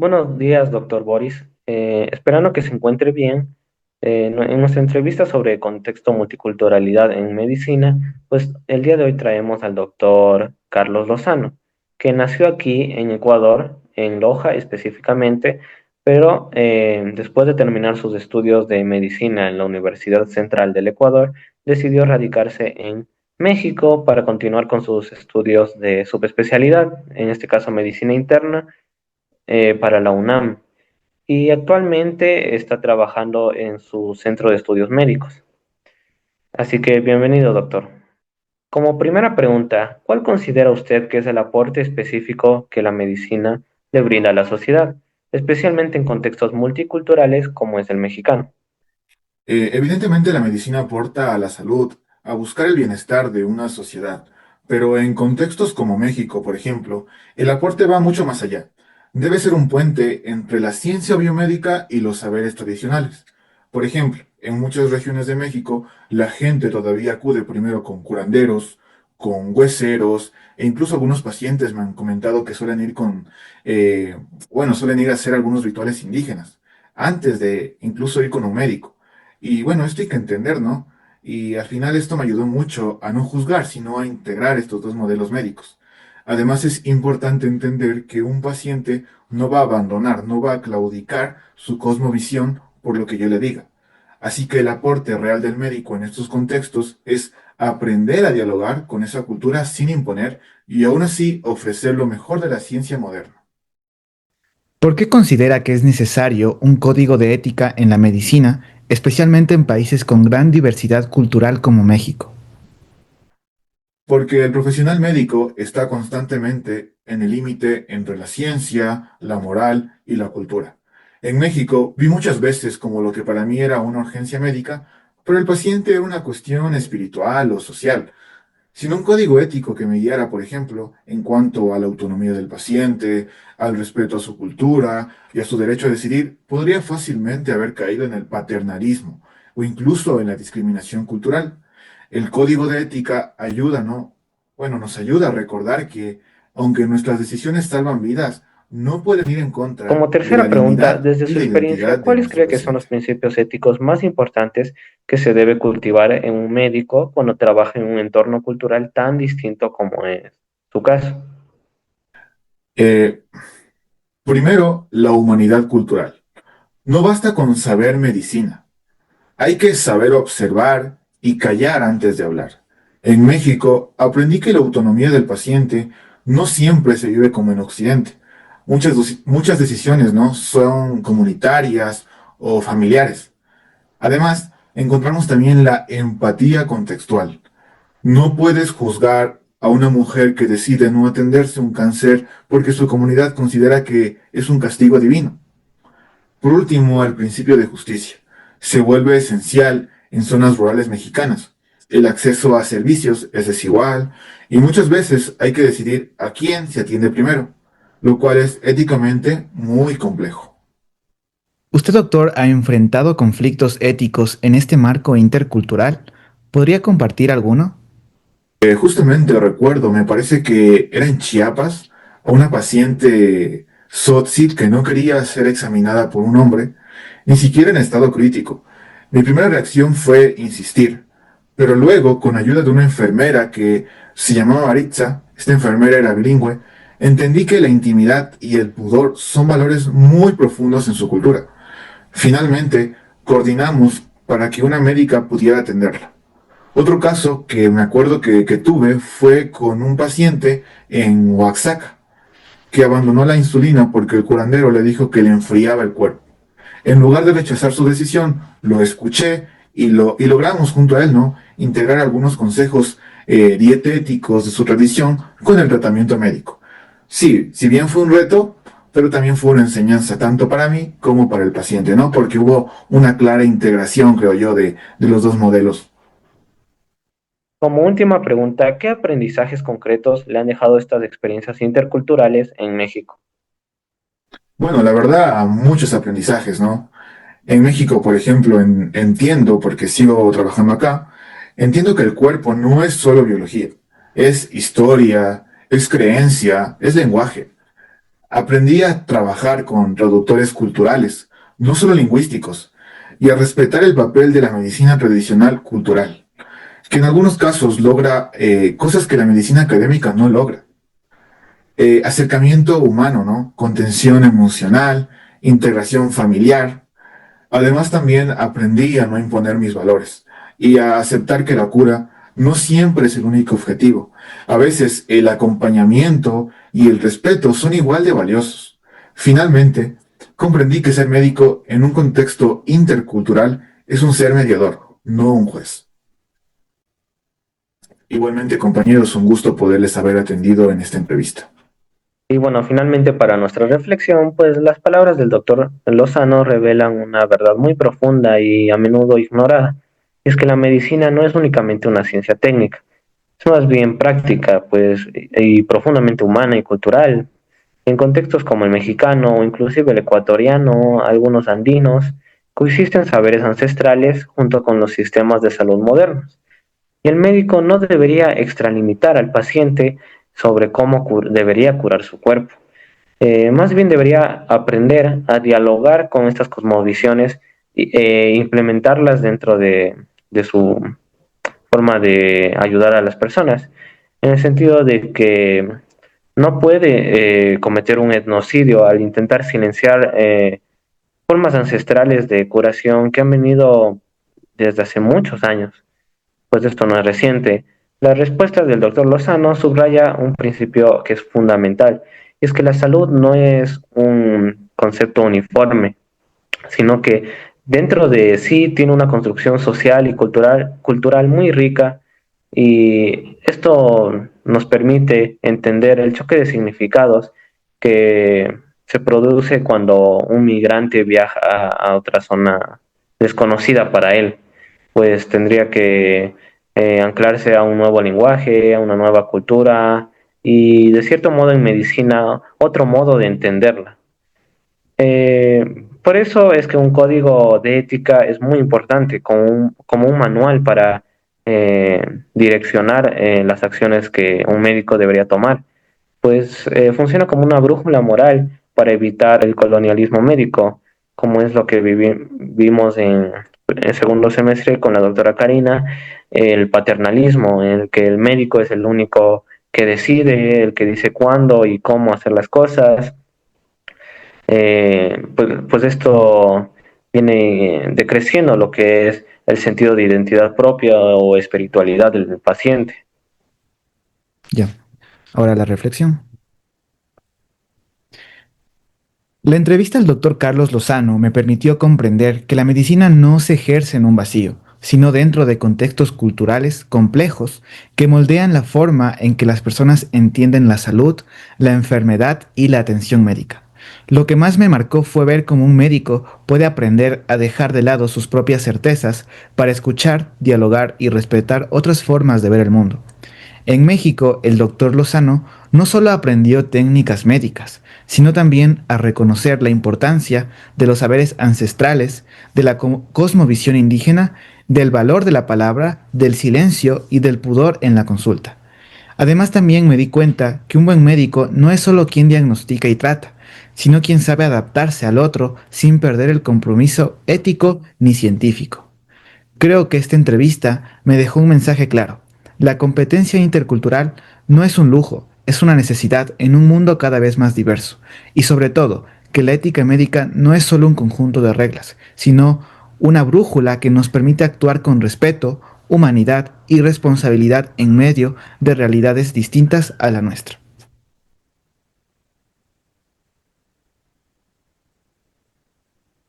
Buenos días, doctor Boris. Esperando que se encuentre bien. En nuestra entrevista sobre contexto multiculturalidad en medicina, pues el día de hoy traemos al doctor Carlos Lozano, que nació aquí en Ecuador, en Loja específicamente, pero después de terminar sus estudios de medicina en la Universidad Central del Ecuador, decidió radicarse en México para continuar con sus estudios de subespecialidad, en este caso medicina interna para la UNAM y actualmente está trabajando en su centro de estudios médicos. Así que bienvenido, doctor. Como primera pregunta, ¿cuál considera usted que es el aporte específico que la medicina le brinda a la sociedad, especialmente en contextos multiculturales como es el mexicano? Evidentemente la medicina aporta a la salud, a buscar el bienestar de una sociedad, pero en contextos como México, por ejemplo, el aporte va mucho más allá. Debe ser un puente entre la ciencia biomédica y los saberes tradicionales. Por ejemplo, en muchas regiones de México, la gente todavía acude primero con curanderos, con hueseros, e incluso algunos pacientes me han comentado que suelen ir eh, suelen ir a hacer algunos rituales indígenas, antes de incluso ir con un médico. Y bueno, esto hay que entender, ¿no? Y al final esto me ayudó mucho a no juzgar, sino a integrar estos dos modelos médicos. Además es importante entender que un paciente no va a abandonar, no va a claudicar su cosmovisión por lo que yo le diga. Así que el aporte real del médico en estos contextos es aprender a dialogar con esa cultura sin imponer y aún así ofrecer lo mejor de la ciencia moderna. ¿Por qué considera que es necesario un código de ética en la medicina, especialmente en países con gran diversidad cultural como México? Porque el profesional médico está constantemente en el límite entre la ciencia, la moral y la cultura. En México vi muchas veces como lo que para mí era una urgencia médica, pero el paciente era una cuestión espiritual o social, sin un código ético que me guiara, por ejemplo, en cuanto a la autonomía del paciente, al respeto a su cultura y a su derecho a decidir, podría fácilmente haber caído en el paternalismo o incluso en la discriminación cultural. El código de ética ayuda, ¿no? Bueno, nos ayuda a recordar que, aunque nuestras decisiones salvan vidas, no pueden ir en contra Como de la tercera pregunta, dignidad desde y su la experiencia, identidad de ¿cuáles nuestro cree que son los paciente. principios éticos más importantes que se debe cultivar en un médico cuando trabaja en un entorno cultural tan distinto como es su caso? Eh, Primero, la humanidad cultural. No basta con saber medicina. Hay que saber observar y callar antes de hablar. En México aprendí que la autonomía del paciente no siempre se vive como en Occidente. Muchas decisiones, ¿no? Son comunitarias o familiares. Además, encontramos también la empatía contextual. No puedes juzgar a una mujer que decide no atenderse un cáncer porque su comunidad considera que es un castigo divino. Por último, el principio de justicia. Se vuelve esencial en zonas rurales mexicanas. El acceso a servicios es desigual y muchas veces hay que decidir a quién se atiende primero, lo cual es éticamente muy complejo. ¿Usted, doctor, ha enfrentado conflictos éticos en este marco intercultural? ¿Podría compartir alguno? Justamente recuerdo, me parece que era en Chiapas, a una paciente SOTSIT que no quería ser examinada por un hombre, ni siquiera en estado crítico. Mi primera reacción fue insistir, pero luego, con ayuda de una enfermera que se llamaba Maritza, esta enfermera era bilingüe, entendí que la intimidad y el pudor son valores muy profundos en su cultura. Finalmente, coordinamos para que una médica pudiera atenderla. Otro caso que me acuerdo que tuve fue con un paciente en Oaxaca que abandonó la insulina porque el curandero le dijo que le enfriaba el cuerpo. En lugar de rechazar su decisión, lo escuché y logramos junto a él, ¿no? Integrar algunos consejos dietéticos de su tradición con el tratamiento médico. Sí, si bien fue un reto, pero también fue una enseñanza tanto para mí como para el paciente, ¿no? Porque hubo una clara integración, creo yo, de los dos modelos. Como última pregunta, ¿qué aprendizajes concretos le han dejado estas experiencias interculturales en México? Bueno, la verdad, muchos aprendizajes, ¿no? En México, por ejemplo, entiendo, porque sigo trabajando acá, entiendo que el cuerpo no es solo biología, es historia, es creencia, es lenguaje. Aprendí a trabajar con traductores culturales, no solo lingüísticos, y a respetar el papel de la medicina tradicional cultural, que en algunos casos logra cosas que la medicina académica no logra. Acercamiento humano, ¿no? Contención emocional, integración familiar. Además, también aprendí a no imponer mis valores y a aceptar que la cura no siempre es el único objetivo. A veces el acompañamiento y el respeto son igual de valiosos. Finalmente, comprendí que ser médico en un contexto intercultural es un ser mediador, no un juez. Igualmente, compañeros, un gusto poderles haber atendido en esta entrevista. Y bueno, finalmente para nuestra reflexión, pues las palabras del doctor Lozano revelan una verdad muy profunda y a menudo ignorada. Es que la medicina no es únicamente una ciencia técnica, es más bien práctica, pues, y profundamente humana y cultural. En contextos como el mexicano o inclusive el ecuatoriano, algunos andinos, coexisten saberes ancestrales junto con los sistemas de salud modernos. Y el médico no debería extralimitar al paciente sobre cómo debería curar su cuerpo. Más bien debería aprender a dialogar con estas cosmovisiones e implementarlas dentro de su forma de ayudar a las personas, en el sentido de que no puede cometer un etnocidio al intentar silenciar formas ancestrales de curación que han venido desde hace muchos años, pues esto no es reciente. La respuesta del doctor Lozano subraya un principio que es fundamental, y es que la salud no es un concepto uniforme, sino que dentro de sí tiene una construcción social y cultural muy rica, y esto nos permite entender el choque de significados que se produce cuando un migrante viaja a otra zona desconocida para él, pues tendría que anclarse a un nuevo lenguaje, a una nueva cultura y de cierto modo en medicina otro modo de entenderla. Por eso es que un código de ética es muy importante como un manual para direccionar las acciones que un médico debería tomar, pues funciona como una brújula moral para evitar el colonialismo médico, como es lo que vimos en segundo semestre con la doctora Karina, el paternalismo, en el que el médico es el único que decide, el que dice cuándo y cómo hacer las cosas. Pues esto viene decreciendo lo que es el sentido de identidad propia o espiritualidad del paciente. Ya. Ahora la reflexión. La entrevista al doctor Carlos Lozano me permitió comprender que la medicina no se ejerce en un vacío, sino dentro de contextos culturales complejos que moldean la forma en que las personas entienden la salud, la enfermedad y la atención médica. Lo que más me marcó fue ver cómo un médico puede aprender a dejar de lado sus propias certezas para escuchar, dialogar y respetar otras formas de ver el mundo. En México, el doctor Lozano no solo aprendió técnicas médicas, sino también a reconocer la importancia de los saberes ancestrales, de la cosmovisión indígena, del valor de la palabra, del silencio y del pudor en la consulta. Además, también me di cuenta que un buen médico no es solo quien diagnostica y trata, sino quien sabe adaptarse al otro sin perder el compromiso ético ni científico. Creo que esta entrevista me dejó un mensaje claro. La competencia intercultural no es un lujo, es una necesidad en un mundo cada vez más diverso. Y sobre todo, que la ética médica no es solo un conjunto de reglas, sino una brújula que nos permite actuar con respeto, humanidad y responsabilidad en medio de realidades distintas a la nuestra.